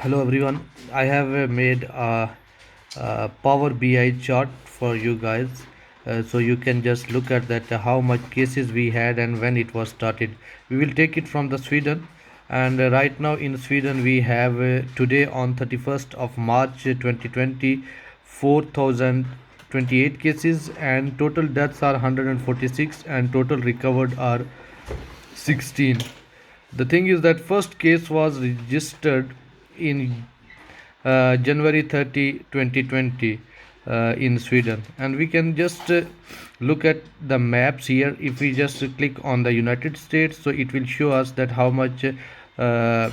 Hello everyone. I have made a Power BI chart for you guys, so you can just look at that how much cases we had and when it was started. We will take it from the Sweden, and right now in Sweden we have today on 31st of March 2020 4,028 cases, and total deaths are 146 and total recovered are 16. The thing is that first case was registered in January 30, 2020 in Sweden, and we can just look at the maps here. If we just click on the United States, so it will show us that how much uh,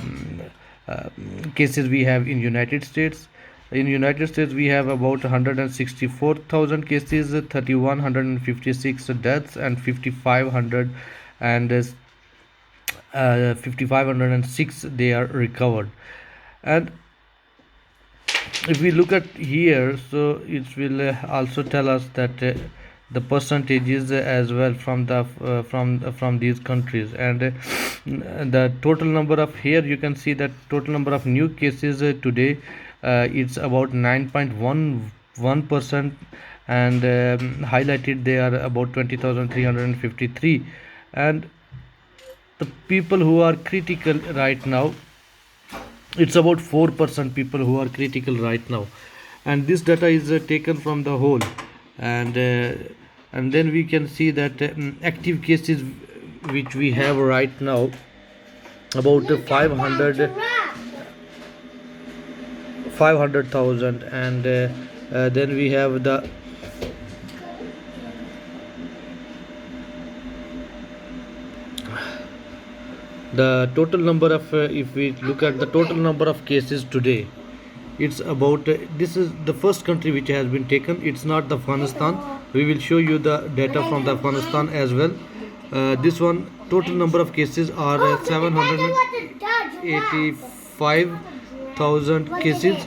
cases we have in United States. In United States we have about 164,000 cases, 3,156 deaths, and 5,500 and 5,506 they are recovered. And if we look at here, so it will also tell us that the percentages as well from the from these countries, and the total number of, here you can see that total number of new cases today, it's about 9.11%, and highlighted they are about 20,353. And the people who are critical right now, it's about 4% people who are critical right now, and this data is taken from the whole. And then we can see that active cases which we have right now about 500,000, and then we have the total number of, if we look at the total number of cases today, it's about this is the first country which has been taken. It's not the Afghanistan. We will show you the data from the Afghanistan as well. This one, total number of cases are 785,000 cases.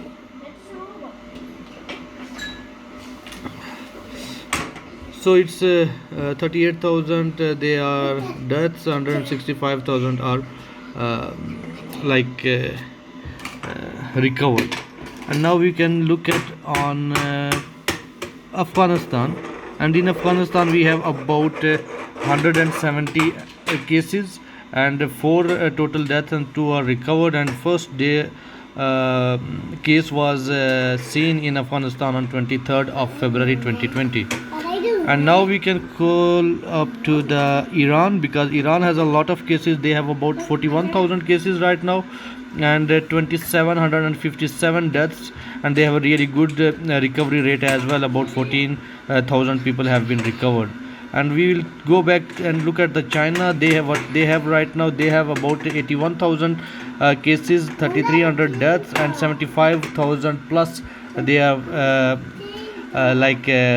So it's 38,000 they are deaths, 165,000 are recovered. And now we can look at on Afghanistan, and in Afghanistan we have about 170 cases, and 4 total deaths and 2 are recovered. And first day case was seen in Afghanistan on 23rd of February 2020. And now we can call up to the Iran, because Iran has a lot of cases. They have about 41,000 cases right now, and 2,757 deaths, and they have a really good recovery rate as well. About 14,000 people have been recovered. And we will go back and look at the China. They have what they have right now. They have about 81,000 cases, 3,300 deaths, and 75,000 plus they have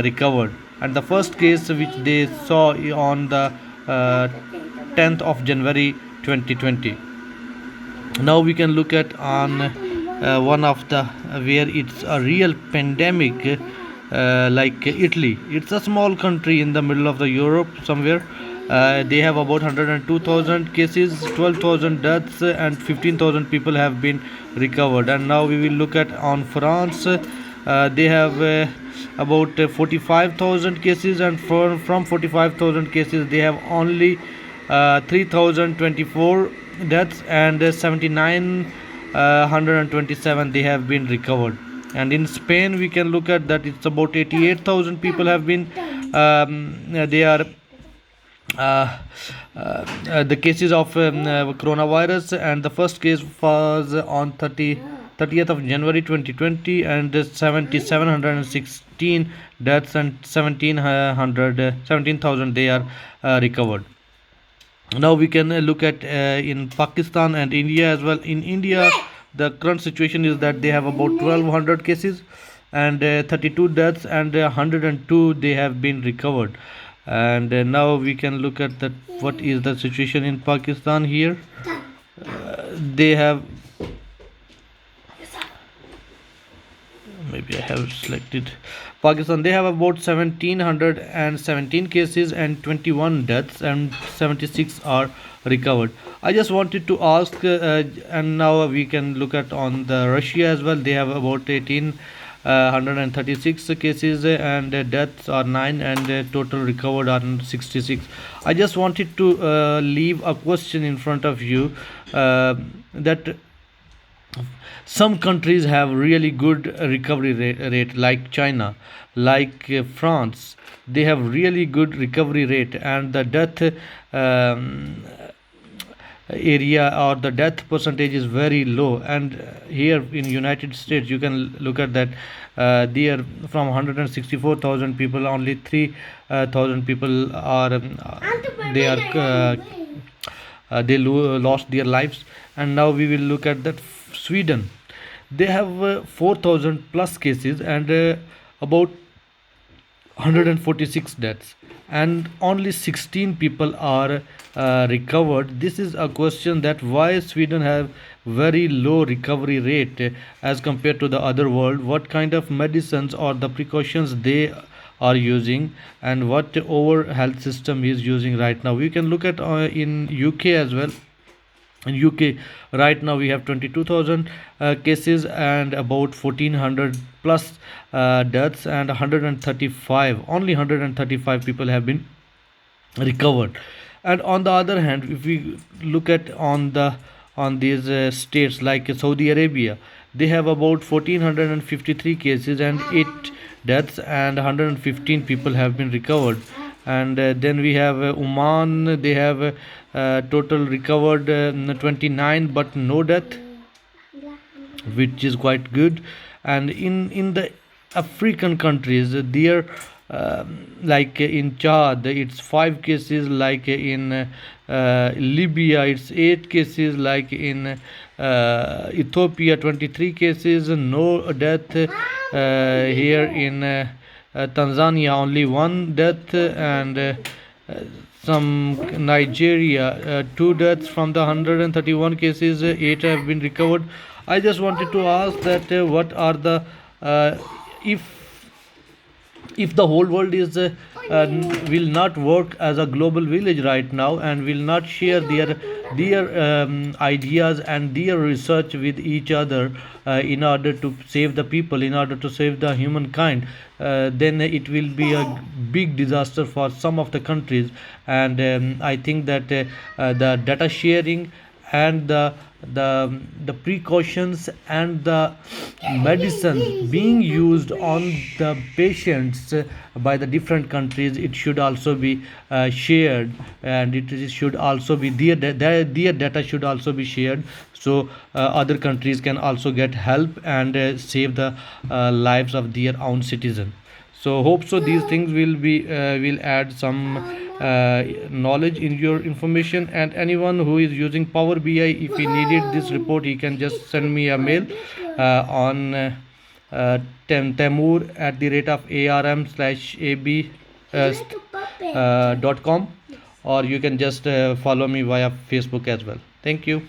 recovered. And the first case which they saw on the 10th of January 2020. Now we can look at on one of the where it's a real pandemic, like Italy. It's a small country in the middle of the Europe somewhere. They have about 102,000 cases, 12,000 deaths, and 15,000 people have been recovered. And now we will look at on France. They have about 45,000 cases, and from 45,000 cases they have only 3,024 deaths, and 7,927 they have been recovered. And in Spain we can look at that it's about 88,000 people have been they are the cases of coronavirus. And the first case was on 30th of January 2020, and 7,716 deaths, and 17,000 they are recovered. Now we can look at in Pakistan and India as well. In India, the current situation is that they have about 1,200 cases, and 32 deaths, and 102 they have been recovered. And now we can look at that what is the situation in Pakistan here. They have, maybe have selected Pakistan. They have about 1717 cases and 21 deaths, and 76 are recovered. I just wanted to ask, and now we can look at on the Russia as well. They have about 136 cases, and deaths are 9, and total recovered are 66. I just wanted to leave a question in front of you, that some countries have really good recovery rate, like China, like France. They have really good recovery rate, and the death area, or the death percentage, is very low. And here in United States, you can look at that. There, from 164,000 people, only 3,000 people are they are lost their lives. And now we will look at that Sweden. They have 4,000 plus cases, and about 146 deaths, and only 16 people are recovered. This is a question, that why Sweden have very low recovery rate as compared to the other world. What kind of medicines or the precautions they are using, and what our health system is using right now. We can look at in UK as well. In UK right now we have 22,000 cases, and about 1,400 plus deaths, and 135, only 135 people have been recovered. And on the other hand, if we look at on these states like Saudi Arabia, they have about 1,453 cases and 8 deaths, and 115 people have been recovered. And then we have Oman. They have total recovered 29, but no death, which is quite good. And in the African countries, there like in Chad, it's 5 cases, like in Libya it's 8 cases, like in Ethiopia 23 cases, no death. Here in Tanzania, only 1 death, and some Nigeria, 2 deaths from the 131 cases, 8 have been recovered. I just wanted to ask that what are the if the whole world is will not work as a global village right now, and will not share their ideas and their research with each other in order to save the people, in order to save the humankind, then it will be a big disaster for some of the countries. And I think that the data sharing, and the precautions, and the medicine being used on the patients by the different countries, it should also be shared, and should also be their data should also be shared, so other countries can also get help, and save the lives of their own citizen. So hope so these things will add some knowledge in your information. And anyone who is using Power BI, if he needed this report, he can just send me a mail on Temur at the rate of arm/ab.com, or you can just follow me via Facebook as well. Thank you.